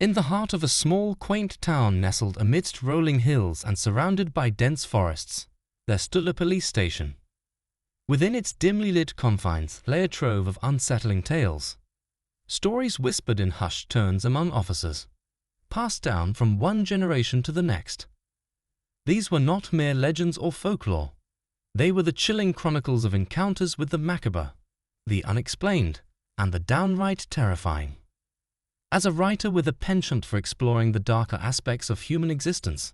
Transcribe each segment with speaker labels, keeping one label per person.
Speaker 1: In the heart of a small, quaint town nestled amidst rolling hills and surrounded by dense forests, there stood a police station. Within its dimly lit confines lay a trove of unsettling tales, stories whispered in hushed tones among officers, passed down from one generation to the next. These were not mere legends or folklore. They were the chilling chronicles of encounters with the macabre, the unexplained, and the downright terrifying. As a writer with a penchant for exploring the darker aspects of human existence,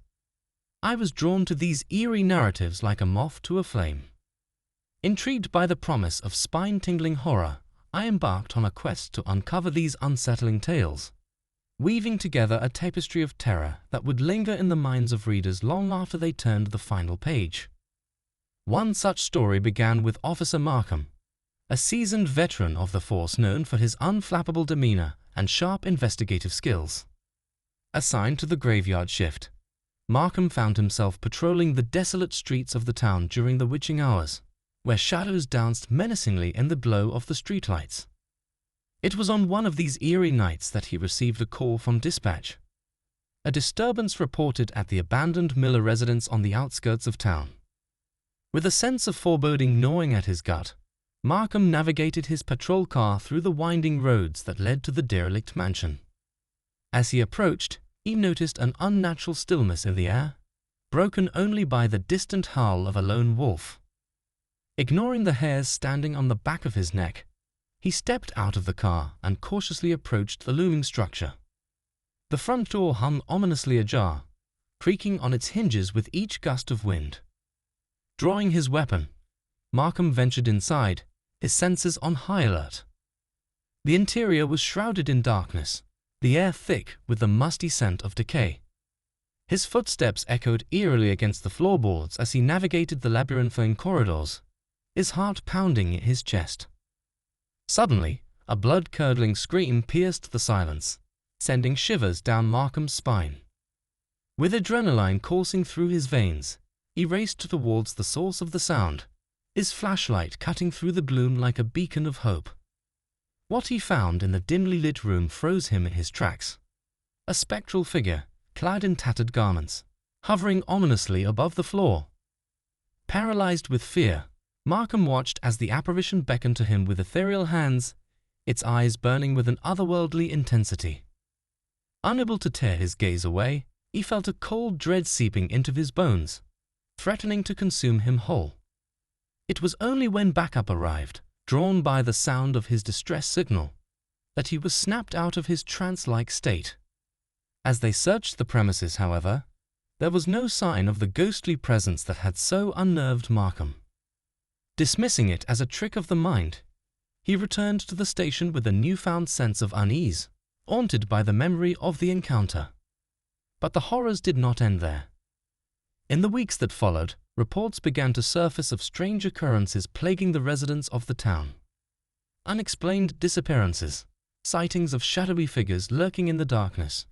Speaker 1: I was drawn to these eerie narratives like a moth to a flame. Intrigued by the promise of spine-tingling horror, I embarked on a quest to uncover these unsettling tales, weaving together a tapestry of terror that would linger in the minds of readers long after they turned the final page. One such story began with Officer Markham, a seasoned veteran of the force known for his unflappable demeanor and sharp investigative skills. Assigned to the graveyard shift, Markham found himself patrolling the desolate streets of the town during the witching hours, where shadows danced menacingly in the glow of the streetlights. It was on one of these eerie nights that he received a call from dispatch. A disturbance reported at the abandoned Miller residence on the outskirts of town. With a sense of foreboding gnawing at his gut, Markham navigated his patrol car through the winding roads that led to the derelict mansion. As he approached, he noticed an unnatural stillness in the air, broken only by the distant howl of a lone wolf. Ignoring the hairs standing on the back of his neck, he stepped out of the car and cautiously approached the looming structure. The front door hung ominously ajar, creaking on its hinges with each gust of wind. Drawing his weapon, Markham ventured inside, his senses on high alert. The interior was shrouded in darkness, the air thick with the musty scent of decay. His footsteps echoed eerily against the floorboards as he navigated the labyrinthine corridors, his heart pounding in his chest. Suddenly, a blood-curdling scream pierced the silence, sending shivers down Markham's spine. With adrenaline coursing through his veins, he raced towards the source of the sound, his flashlight cutting through the gloom like a beacon of hope. What he found in the dimly lit room froze him in his tracks. A spectral figure, clad in tattered garments, hovering ominously above the floor. Paralyzed with fear, Markham watched as the apparition beckoned to him with ethereal hands, its eyes burning with an otherworldly intensity. Unable to tear his gaze away, he felt a cold dread seeping into his bones, threatening to consume him whole. It was only when backup arrived, drawn by the sound of his distress signal, that he was snapped out of his trance-like state. As they searched the premises, however, there was no sign of the ghostly presence that had so unnerved Markham. Dismissing it as a trick of the mind, he returned to the station with a newfound sense of unease, haunted by the memory of the encounter. But the horrors did not end there. In the weeks that followed, reports began to surface of strange occurrences plaguing the residents of the town. Unexplained disappearances, sightings of shadowy figures lurking in the darkness,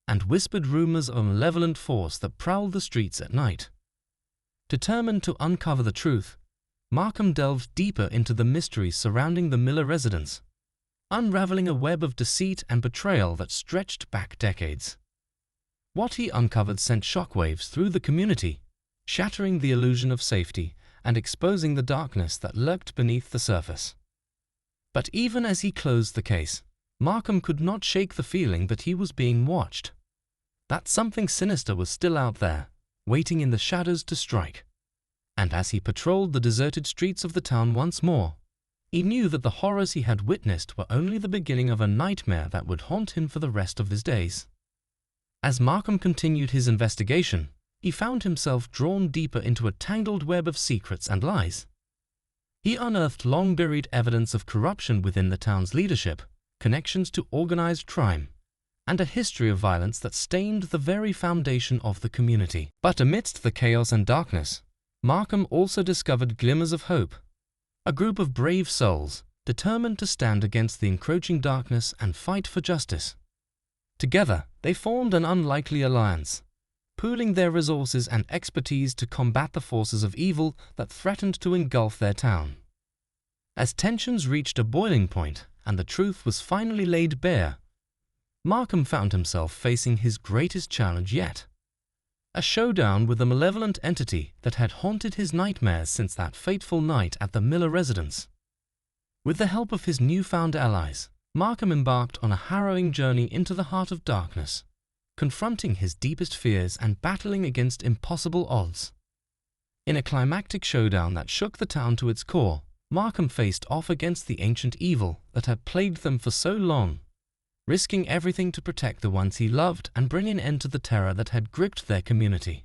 Speaker 1: and whispered rumors of a malevolent force that prowled the streets at night. Determined to uncover the truth, Markham delved deeper into the mysteries surrounding the Miller residence, unraveling a web of deceit and betrayal that stretched back decades. What he uncovered sent shockwaves through the community, shattering the illusion of safety and exposing the darkness that lurked beneath the surface. But even as he closed the case, Markham could not shake the feeling that he was being watched, that something sinister was still out there, waiting in the shadows to strike. And as he patrolled the deserted streets of the town once more, he knew that the horrors he had witnessed were only the beginning of a nightmare that would haunt him for the rest of his days. As Markham continued his investigation, he found himself drawn deeper into a tangled web of secrets and lies. He unearthed long-buried evidence of corruption within the town's leadership, connections to organized crime, and a history of violence that stained the very foundation of the community. But amidst the chaos and darkness, Markham also discovered glimmers of hope, a group of brave souls determined to stand against the encroaching darkness and fight for justice. Together, they formed an unlikely alliance, pooling their resources and expertise to combat the forces of evil that threatened to engulf their town. As tensions reached a boiling point and the truth was finally laid bare, Markham found himself facing his greatest challenge yet. A showdown with a malevolent entity that had haunted his nightmares since that fateful night at the Miller residence. With the help of his newfound allies, Markham embarked on a harrowing journey into the heart of darkness, confronting his deepest fears and battling against impossible odds. In a climactic showdown that shook the town to its core, Markham faced off against the ancient evil that had plagued them for so long, risking everything to protect the ones he loved and bring an end to the terror that had gripped their community.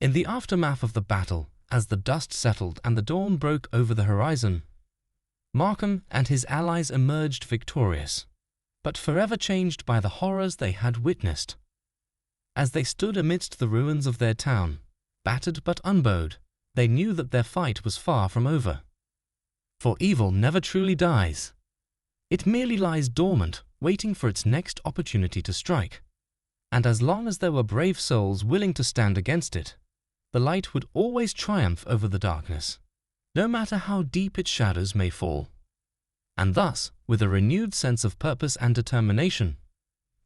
Speaker 1: In the aftermath of the battle, as the dust settled and the dawn broke over the horizon, Markham and his allies emerged victorious, but forever changed by the horrors they had witnessed. As they stood amidst the ruins of their town, battered but unbowed, they knew that their fight was far from over. For evil never truly dies. It merely lies dormant, waiting for its next opportunity to strike. And as long as there were brave souls willing to stand against it, the light would always triumph over the darkness, no matter how deep its shadows may fall. And thus, with a renewed sense of purpose and determination,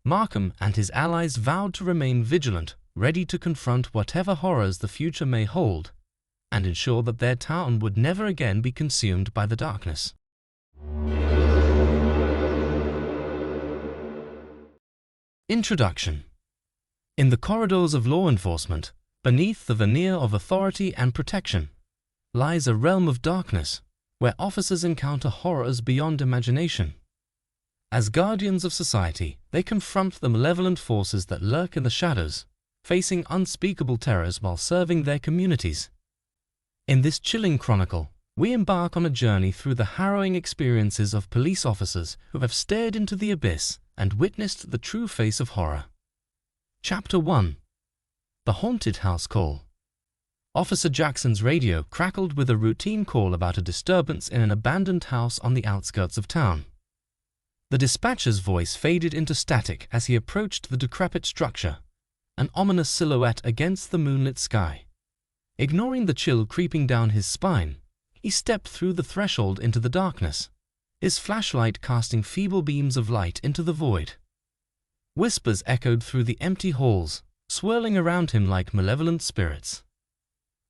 Speaker 1: Markham and his allies vowed to remain vigilant, ready to confront whatever horrors the future may hold, and ensure that their town would never again be consumed by the darkness. Introduction. In the corridors of law enforcement, beneath the veneer of authority and protection, lies a realm of darkness, where officers encounter horrors beyond imagination. As guardians of society, they confront the malevolent forces that lurk in the shadows, facing unspeakable terrors while serving their communities. In this chilling chronicle, we embark on a journey through the harrowing experiences of police officers who have stared into the abyss and witnessed the true face of horror. Chapter 1. The Haunted House Call. Officer Jackson's radio crackled with a routine call about a disturbance in an abandoned house on the outskirts of town. The dispatcher's voice faded into static as he approached the decrepit structure, an ominous silhouette against the moonlit sky. Ignoring the chill creeping down his spine, he stepped through the threshold into the darkness, his flashlight casting feeble beams of light into the void. Whispers echoed through the empty halls, swirling around him like malevolent spirits.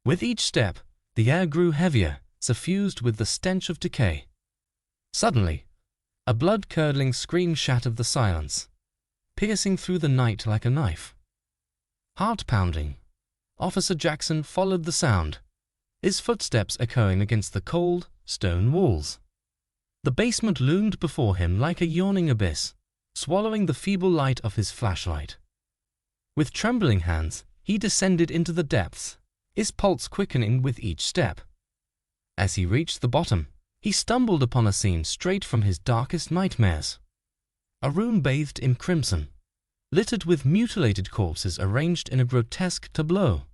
Speaker 1: With each step, the air grew heavier, suffused with the stench of decay. Suddenly, a blood-curdling scream shattered the silence, piercing through the night like a knife. Heart-pounding, Officer Jackson followed the sound, his footsteps echoing against the cold, stone walls. The basement loomed before him like a yawning abyss, swallowing the feeble light of his flashlight. With trembling hands, he descended into the depths, his pulse quickening with each step. As he reached the bottom, he stumbled upon a scene straight from his darkest nightmares. A room bathed in crimson, littered with mutilated corpses arranged in a grotesque tableau.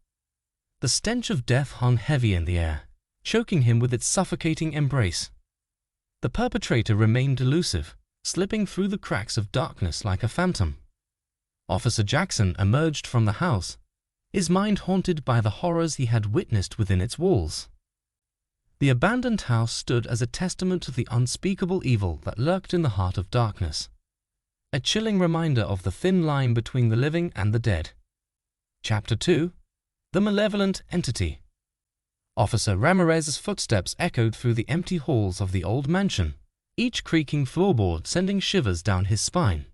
Speaker 1: The stench of death hung heavy in the air, choking him with its suffocating embrace. The perpetrator remained elusive, slipping through the cracks of darkness like a phantom. Officer Jackson emerged from the house, his mind haunted by the horrors he had witnessed within its walls. The abandoned house stood as a testament to the unspeakable evil that lurked in the heart of darkness, a chilling reminder of the thin line between the living and the dead. Chapter 2. The Malevolent Entity. Officer Ramirez's footsteps echoed through the empty halls of the old mansion, each creaking floorboard sending shivers down his spine.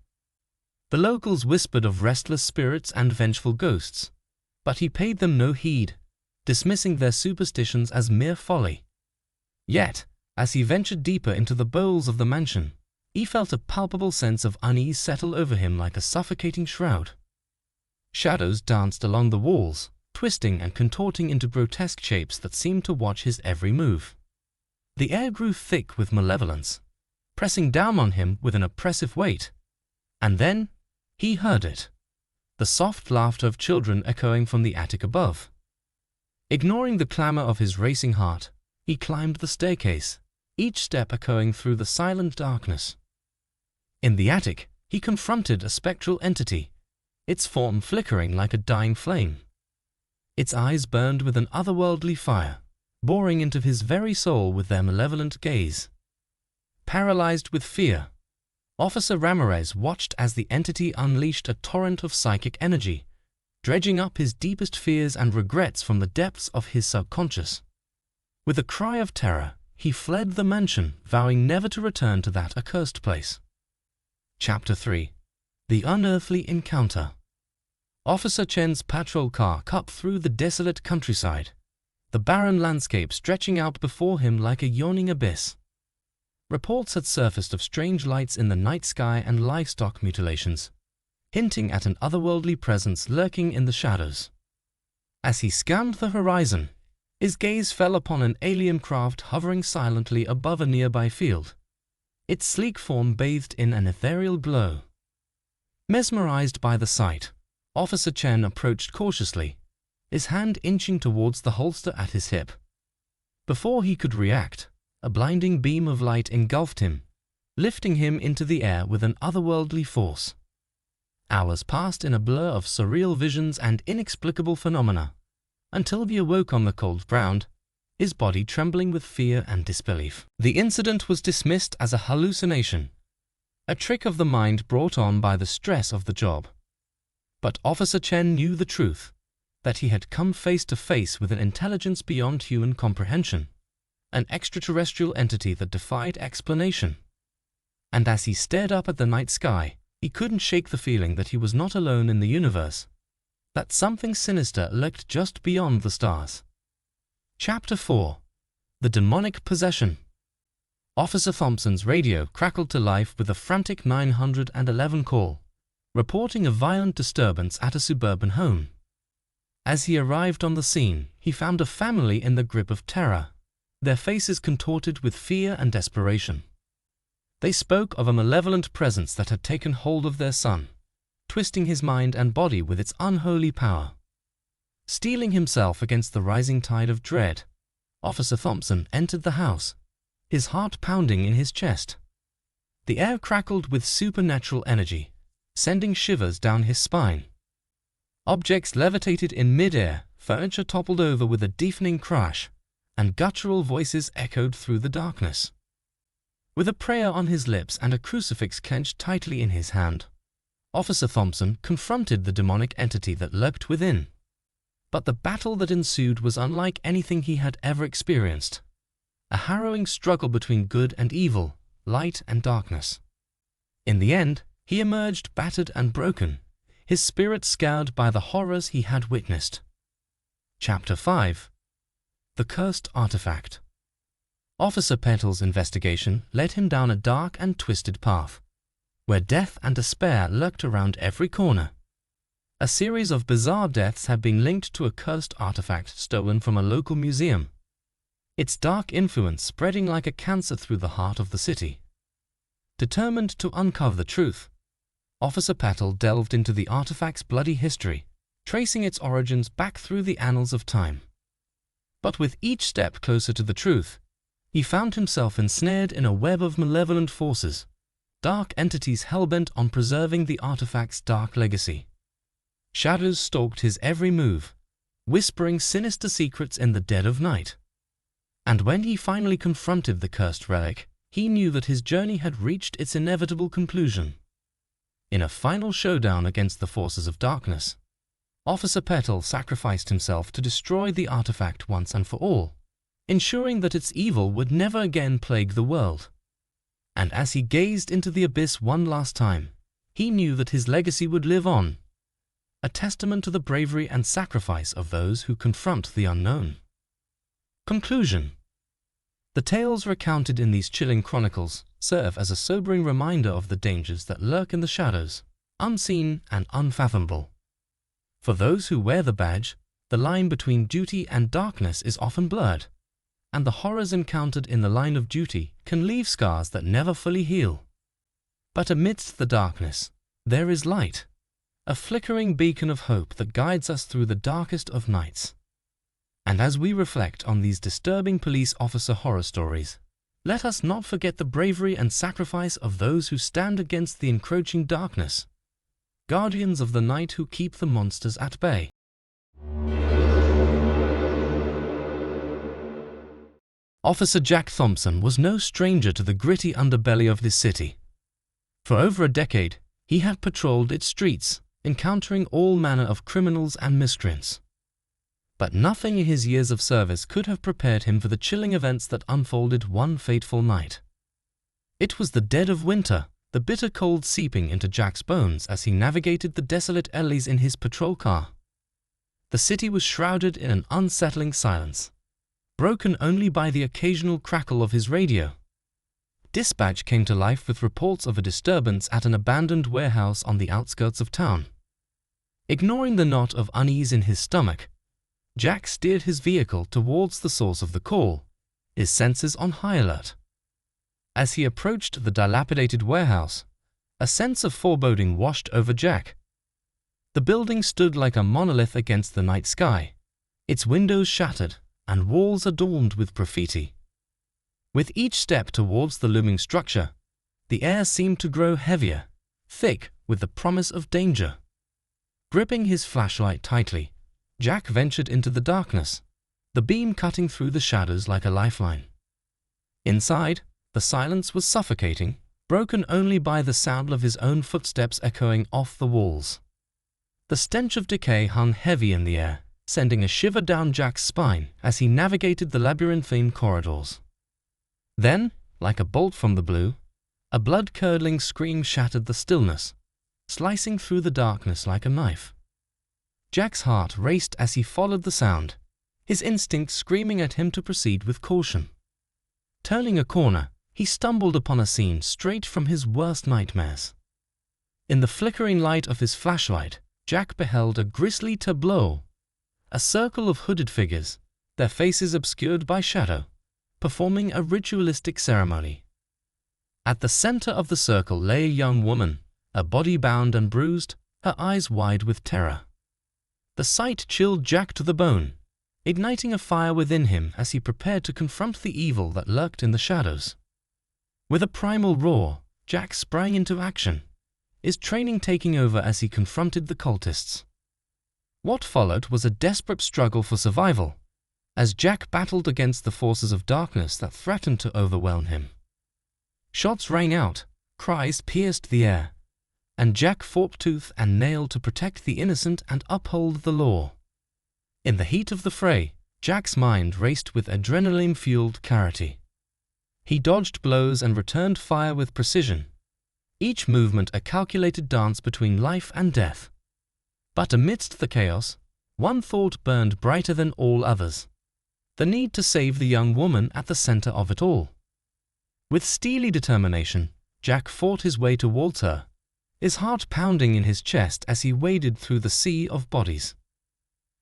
Speaker 1: The locals whispered of restless spirits and vengeful ghosts, but he paid them no heed, dismissing their superstitions as mere folly. Yet, as he ventured deeper into the bowels of the mansion, he felt a palpable sense of unease settle over him like a suffocating shroud. Shadows danced along the walls, twisting and contorting into grotesque shapes that seemed to watch his every move. The air grew thick with malevolence, pressing down on him with an oppressive weight. And then, he heard it, the soft laughter of children echoing from the attic above. Ignoring the clamor of his racing heart, he climbed the staircase, each step echoing through the silent darkness. In the attic, he confronted a spectral entity, its form flickering like a dying flame. Its eyes burned with an otherworldly fire, boring into his very soul with their malevolent gaze. Paralyzed with fear, Officer Ramirez watched as the entity unleashed a torrent of psychic energy, dredging up his deepest fears and regrets from the depths of his subconscious. With a cry of terror, he fled the mansion, vowing never to return to that accursed place. Chapter 3. The Unearthly Encounter. Officer Chen's patrol car cut through the desolate countryside, the barren landscape stretching out before him like a yawning abyss. Reports had surfaced of strange lights in the night sky and livestock mutilations, hinting at an otherworldly presence lurking in the shadows. As he scanned the horizon, his gaze fell upon an alien craft hovering silently above a nearby field, its sleek form bathed in an ethereal glow. Mesmerized by the sight, Officer Chen approached cautiously, his hand inching towards the holster at his hip. Before he could react, a blinding beam of light engulfed him, lifting him into the air with an otherworldly force. Hours passed in a blur of surreal visions and inexplicable phenomena, until he awoke on the cold ground, his body trembling with fear and disbelief. The incident was dismissed as a hallucination, a trick of the mind brought on by the stress of the job. But Officer Chen knew the truth, that he had come face to face with an intelligence beyond human comprehension, an extraterrestrial entity that defied explanation. And as he stared up at the night sky, he couldn't shake the feeling that he was not alone in the universe, that something sinister lurked just beyond the stars. Chapter 4. The Demonic Possession. Officer Thompson's radio crackled to life with a frantic 911 call, reporting a violent disturbance at a suburban home. As he arrived on the scene, he found a family in the grip of terror, their faces contorted with fear and desperation. They spoke of a malevolent presence that had taken hold of their son, twisting his mind and body with its unholy power. Steeling himself against the rising tide of dread, Officer Thompson entered the house, his heart pounding in his chest. The air crackled with supernatural energy, sending shivers down his spine. Objects levitated in mid-air, furniture toppled over with a deafening crash, and guttural voices echoed through the darkness. With a prayer on his lips and a crucifix clenched tightly in his hand, Officer Thompson confronted the demonic entity that lurked within. But the battle that ensued was unlike anything he had ever experienced, a harrowing struggle between good and evil, light and darkness. In the end, he emerged battered and broken, his spirit scarred by the horrors he had witnessed. Chapter 5. The Cursed Artifact. Officer Petal's investigation led him down a dark and twisted path, where death and despair lurked around every corner. A series of bizarre deaths had been linked to a cursed artifact stolen from a local museum, its dark influence spreading like a cancer through the heart of the city. Determined to uncover the truth, Officer Petal delved into the artifact's bloody history, tracing its origins back through the annals of time. But with each step closer to the truth, he found himself ensnared in a web of malevolent forces, dark entities hell-bent on preserving the artifact's dark legacy. Shadows stalked his every move, whispering sinister secrets in the dead of night. And when he finally confronted the cursed relic, he knew that his journey had reached its inevitable conclusion. In a final showdown against the forces of darkness, Officer Petal sacrificed himself to destroy the artifact once and for all, ensuring that its evil would never again plague the world. And as he gazed into the abyss one last time, he knew that his legacy would live on, a testament to the bravery and sacrifice of those who confront the unknown. Conclusion. The tales recounted in these chilling chronicles serve as a sobering reminder of the dangers that lurk in the shadows, unseen and unfathomable. For those who wear the badge, the line between duty and darkness is often blurred, and the horrors encountered in the line of duty can leave scars that never fully heal. But amidst the darkness, there is light, a flickering beacon of hope that guides us through the darkest of nights. And as we reflect on these disturbing police officer horror stories, let us not forget the bravery and sacrifice of those who stand against the encroaching darkness, guardians of the night who keep the monsters at bay. Officer Jack Thompson was no stranger to the gritty underbelly of this city. For over a decade, he had patrolled its streets, encountering all manner of criminals and miscreants. But nothing in his years of service could have prepared him for the chilling events that unfolded one fateful night. It was the dead of winter, the bitter cold seeping into Jack's bones as he navigated the desolate alleys in his patrol car. The city was shrouded in an unsettling silence, broken only by the occasional crackle of his radio. Dispatch came to life with reports of a disturbance at an abandoned warehouse on the outskirts of town. Ignoring the knot of unease in his stomach, Jack steered his vehicle towards the source of the call, his senses on high alert. As he approached the dilapidated warehouse, a sense of foreboding washed over Jack. The building stood like a monolith against the night sky, its windows shattered and walls adorned with graffiti. With each step towards the looming structure, the air seemed to grow heavier, thick with the promise of danger. Gripping his flashlight tightly, Jack ventured into the darkness, the beam cutting through the shadows like a lifeline. Inside, the silence was suffocating, broken only by the sound of his own footsteps echoing off the walls. The stench of decay hung heavy in the air, sending a shiver down Jack's spine as he navigated the labyrinthine corridors. Then, like a bolt from the blue, a blood-curdling scream shattered the stillness, slicing through the darkness like a knife. Jack's heart raced as he followed the sound, his instinct screaming at him to proceed with caution. Turning a corner, he stumbled upon a scene straight from his worst nightmares. In the flickering light of his flashlight, Jack beheld a grisly tableau, a circle of hooded figures, their faces obscured by shadow, performing a ritualistic ceremony. At the center of the circle lay a young woman, her body bound and bruised, her eyes wide with terror. The sight chilled Jack to the bone, igniting a fire within him as he prepared to confront the evil that lurked in the shadows. With a primal roar, Jack sprang into action, his training taking over as he confronted the cultists. What followed was a desperate struggle for survival, as Jack battled against the forces of darkness that threatened to overwhelm him. Shots rang out, cries pierced the air, and Jack fought tooth and nail to protect the innocent and uphold the law. In the heat of the fray, Jack's mind raced with adrenaline-fueled clarity. He dodged blows and returned fire with precision, each movement a calculated dance between life and death. But amidst the chaos, one thought burned brighter than all others: the need to save the young woman at the center of it all. With steely determination, Jack fought his way towards her, his heart pounding in his chest as he waded through the sea of bodies.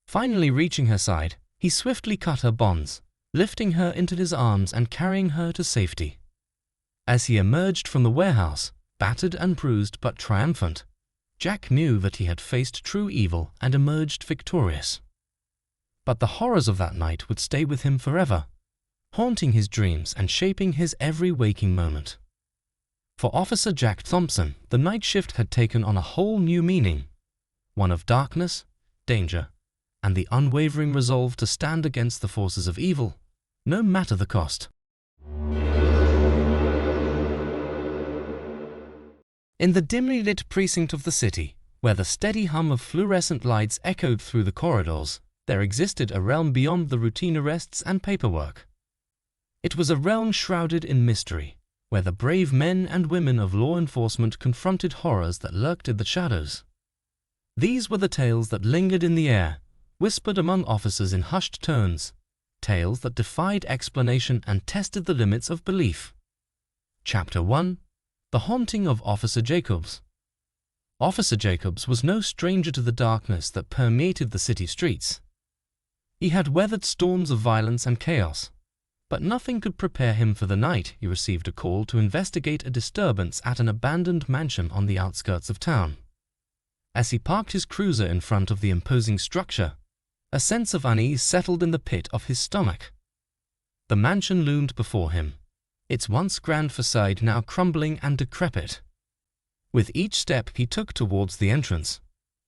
Speaker 1: Finally reaching her side, he swiftly cut her bonds, lifting her into his arms and carrying her to safety. As he emerged from the warehouse, battered and bruised but triumphant, Jack knew that he had faced true evil and emerged victorious. But the horrors of that night would stay with him forever, haunting his dreams and shaping his every waking moment. For Officer Jack Thompson, the night shift had taken on a whole new meaning, one of darkness, danger, and the unwavering resolve to stand against the forces of evil, no matter the cost. In the dimly lit precinct of the city, where the steady hum of fluorescent lights echoed through the corridors, there existed a realm beyond the routine arrests and paperwork. It was a realm shrouded in mystery, where the brave men and women of law enforcement confronted horrors that lurked in the shadows. These were the tales that lingered in the air, whispered among officers in hushed tones, tales that defied explanation and tested the limits of belief. Chapter 1: The Haunting of Officer Jacobs. Officer Jacobs was no stranger to the darkness that permeated the city streets. He had weathered storms of violence and chaos, but nothing could prepare him for the night he received a call to investigate a disturbance at an abandoned mansion on the outskirts of town. As he parked his cruiser in front of the imposing structure, a sense of unease settled in the pit of his stomach. The mansion loomed before him, its once grand facade now crumbling and decrepit. With each step he took towards the entrance,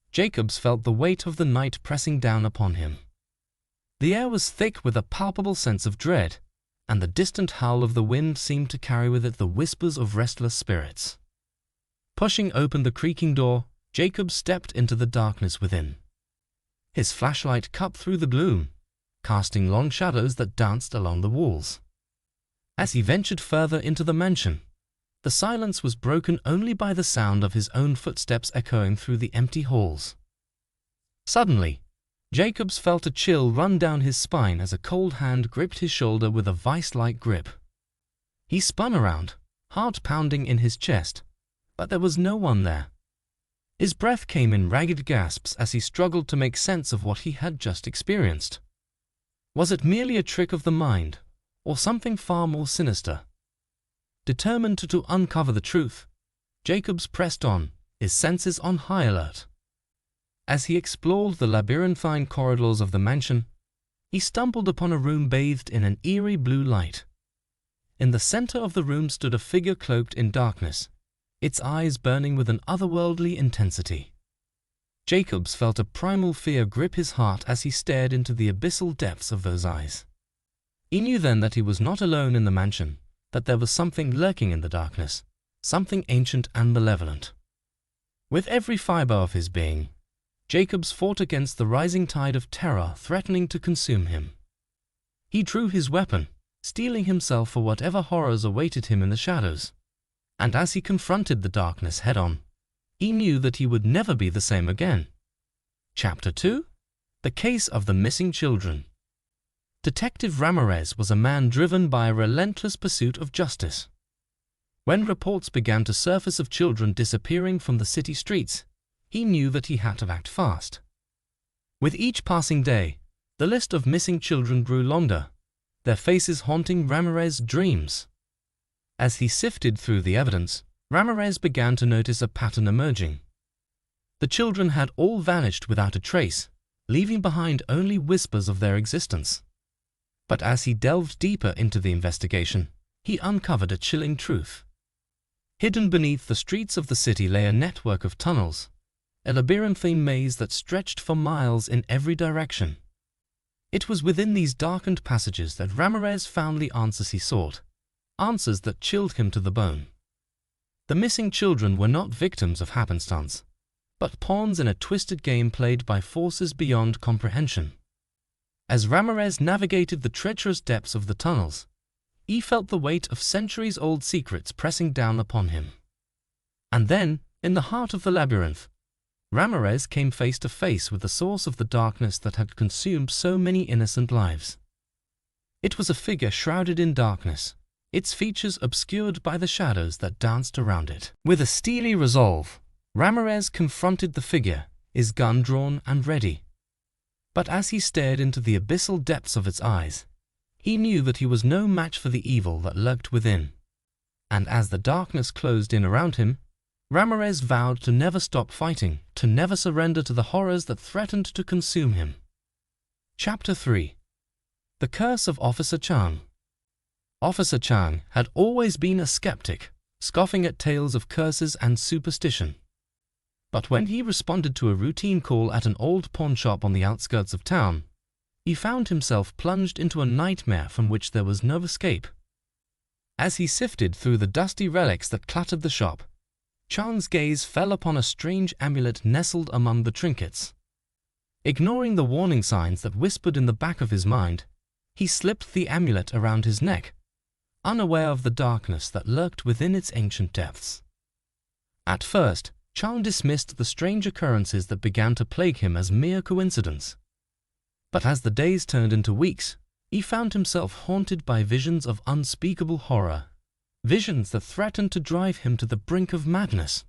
Speaker 1: Jacobs felt the weight of the night pressing down upon him. The air was thick with a palpable sense of dread, and the distant howl of the wind seemed to carry with it the whispers of restless spirits. Pushing open the creaking door, Jacob stepped into the darkness within. His flashlight cut through the gloom, casting long shadows that danced along the walls. As he ventured further into the mansion, the silence was broken only by the sound of his own footsteps echoing through the empty halls. Suddenly, Jacobs felt a chill run down his spine as a cold hand gripped his shoulder with a vice-like grip. He spun around, heart pounding in his chest, but there was no one there. His breath came in ragged gasps as he struggled to make sense of what he had just experienced. Was it merely a trick of the mind, or something far more sinister? Determined to uncover the truth, Jacobs pressed on, his senses on high alert. As he explored the labyrinthine corridors of the mansion, he stumbled upon a room bathed in an eerie blue light. In the center of the room stood a figure cloaked in darkness, its eyes burning with an otherworldly intensity. Jacobs felt a primal fear grip his heart as he stared into the abyssal depths of those eyes. He knew then that he was not alone in the mansion, that there was something lurking in the darkness, something ancient and malevolent. With every fiber of his being, Jacobs fought against the rising tide of terror threatening to consume him. He drew his weapon, steeling himself for whatever horrors awaited him in the shadows. And as he confronted the darkness head-on, he knew that he would never be the same again. Chapter 2: The Case of the Missing Children. Detective Ramirez was a man driven by a relentless pursuit of justice. When reports began to surface of children disappearing from the city streets, he knew that he had to act fast. With each passing day, the list of missing children grew longer, their faces haunting Ramirez's dreams. As he sifted through the evidence, Ramirez began to notice a pattern emerging. The children had all vanished without a trace, leaving behind only whispers of their existence. But as he delved deeper into the investigation, he uncovered a chilling truth. Hidden beneath the streets of the city lay a network of tunnels, a labyrinthine maze that stretched for miles in every direction. It was within these darkened passages that Ramirez found the answers he sought, answers that chilled him to the bone. The missing children were not victims of happenstance, but pawns in a twisted game played by forces beyond comprehension. As Ramirez navigated the treacherous depths of the tunnels, he felt the weight of centuries-old secrets pressing down upon him. And then, in the heart of the labyrinth, Ramirez came face to face with the source of the darkness that had consumed so many innocent lives. It was a figure shrouded in darkness, its features obscured by the shadows that danced around it. With a steely resolve, Ramirez confronted the figure, his gun drawn and ready. But as he stared into the abyssal depths of its eyes, he knew that he was no match for the evil that lurked within. And as the darkness closed in around him, Ramirez vowed to never stop fighting, to never surrender to the horrors that threatened to consume him. Chapter 3: The Curse of Officer Chang. Officer Chang had always been a skeptic, scoffing at tales of curses and superstition. But when he responded to a routine call at an old pawn shop on the outskirts of town, he found himself plunged into a nightmare from which there was no escape. As he sifted through the dusty relics that cluttered the shop, Chang's gaze fell upon a strange amulet nestled among the trinkets. Ignoring the warning signs that whispered in the back of his mind, he slipped the amulet around his neck, unaware of the darkness that lurked within its ancient depths. At first, Chang dismissed the strange occurrences that began to plague him as mere coincidence. But as the days turned into weeks, he found himself haunted by visions of unspeakable horror, visions that threatened to drive him to the brink of madness.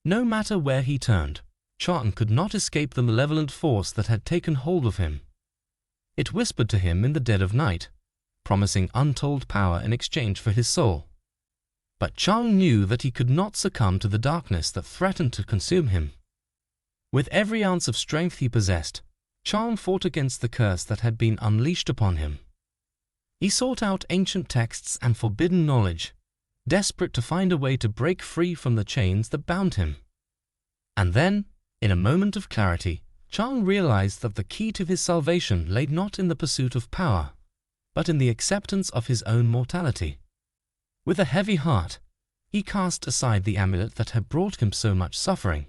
Speaker 1: No matter where he turned, Chang could not escape the malevolent force that had taken hold of him. It whispered to him in the dead of night, promising untold power in exchange for his soul. But Chang knew that he could not succumb to the darkness that threatened to consume him. With every ounce of strength he possessed, Chang fought against the curse that had been unleashed upon him. He sought out ancient texts and forbidden knowledge, desperate to find a way to break free from the chains that bound him. And then, in a moment of clarity, Chang realized that the key to his salvation lay not in the pursuit of power, but in the acceptance of his own mortality. With a heavy heart, he cast aside the amulet that had brought him so much suffering,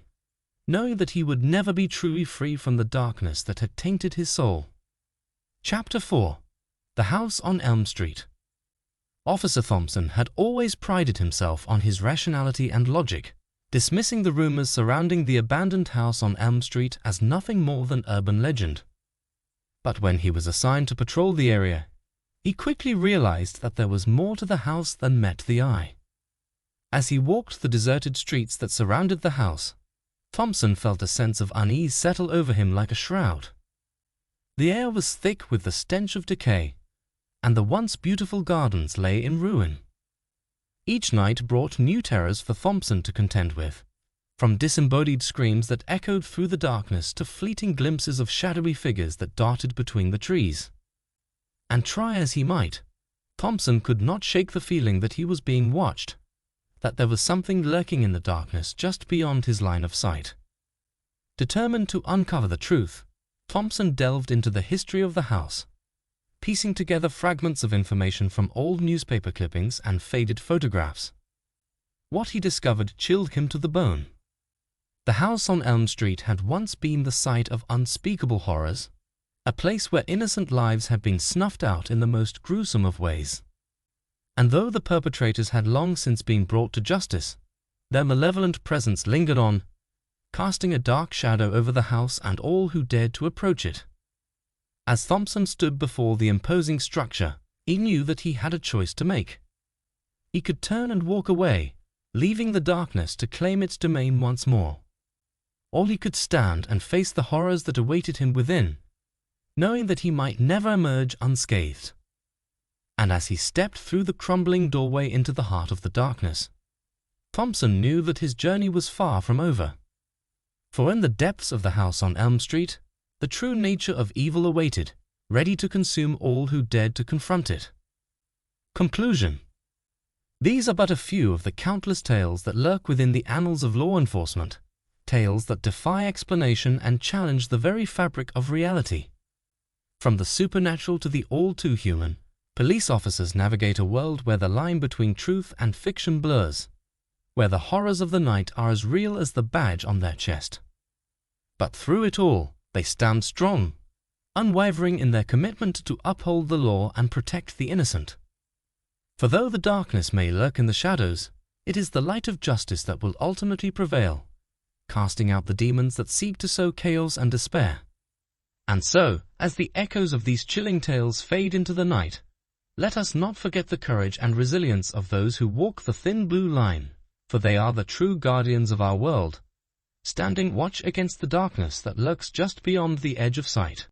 Speaker 1: knowing that he would never be truly free from the darkness that had tainted his soul. Chapter 4. The House on Elm Street. Officer Thompson had always prided himself on his rationality and logic, dismissing the rumors surrounding the abandoned house on Elm Street as nothing more than urban legend. But when he was assigned to patrol the area, he quickly realized that there was more to the house than met the eye. As he walked the deserted streets that surrounded the house, Thompson felt a sense of unease settle over him like a shroud. The air was thick with the stench of decay, and the once beautiful gardens lay in ruin. Each night brought new terrors for Thompson to contend with, from disembodied screams that echoed through the darkness to fleeting glimpses of shadowy figures that darted between the trees. And try as he might, Thompson could not shake the feeling that he was being watched, that there was something lurking in the darkness just beyond his line of sight. Determined to uncover the truth, Thompson delved into the history of the house, piecing together fragments of information from old newspaper clippings and faded photographs. What he discovered chilled him to the bone. The house on Elm Street had once been the site of unspeakable horrors, a place where innocent lives had been snuffed out in the most gruesome of ways. And though the perpetrators had long since been brought to justice, their malevolent presence lingered on, casting a dark shadow over the house and all who dared to approach it. As Thompson stood before the imposing structure, he knew that he had a choice to make. He could turn and walk away, leaving the darkness to claim its domain once more. Or he could stand and face the horrors that awaited him within, knowing that he might never emerge unscathed. And as he stepped through the crumbling doorway into the heart of the darkness, Thompson knew that his journey was far from over. For in the depths of the house on Elm Street, the true nature of evil awaited, ready to consume all who dared to confront it. Conclusion. These are but a few of the countless tales that lurk within the annals of law enforcement, tales that defy explanation and challenge the very fabric of reality. From the supernatural to the all-too-human, police officers navigate a world where the line between truth and fiction blurs, where the horrors of the night are as real as the badge on their chest. But through it all, they stand strong, unwavering in their commitment to uphold the law and protect the innocent. For though the darkness may lurk in the shadows, it is the light of justice that will ultimately prevail, casting out the demons that seek to sow chaos and despair. And so, as the echoes of these chilling tales fade into the night, let us not forget the courage and resilience of those who walk the thin blue line, for they are the true guardians of our world, standing watch against the darkness that lurks just beyond the edge of sight.